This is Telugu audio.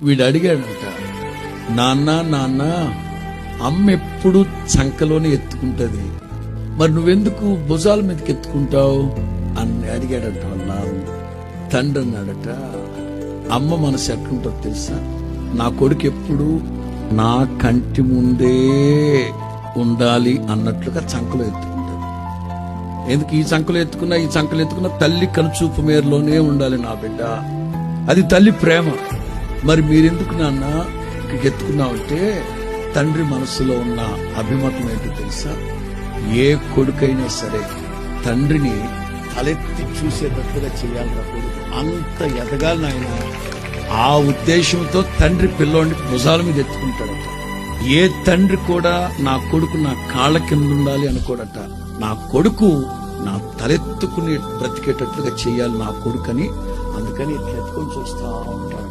వీడు అడిగాడంట, నాన్న నాన్న అమ్మ ఎప్పుడు చంకలోనే ఎత్తుకుంటది, మరి నువ్వెందుకు భుజాల మీదకి ఎత్తుకుంటావు అని అడిగాడంట వాళ్ళ నాన్న. తండ్రి అన్నాడట, అమ్మ మనసు ఎట్లుంటుందో తెలుసా, నా కొడుకు ఎప్పుడు నా కంటి ముందే ఉండాలి అన్నట్లుగా చంకలో ఎత్తుకుంటాడు. ఎందుకు ఈ చంకలో ఎత్తుకున్నా తల్లి కనుచూపు మేరలోనే ఉండాలి నా బిడ్డ, అది తల్లి ప్రేమ. మరి మీరెందుకు నాన్న ఇక్కడికి ఎత్తుకున్నావంటే తండ్రి మనసులో ఉన్న అభిమతం ఏంటో తెలుసా, ఏ కొడుకైనా సరే తండ్రిని తలెత్తి చూసేటట్లుగా చేయాలి నా కొడుకు, అంత ఎదగాలి నాయన. ఆ ఉద్దేశంతో తండ్రి పిల్లోడిని భుజాల మీద ఎత్తుకుంటాడట. ఏ తండ్రి కూడా నా కొడుకు నా కాళ్ళ కింద ఉండాలి అనుకోడట, నా కొడుకు నా తలెత్తుకుని బ్రతికేటట్లుగా చేయాలి నా కొడుకని. అందుకని ఇట్లా ఎత్తుకొని చూస్తా ఉంటాడు.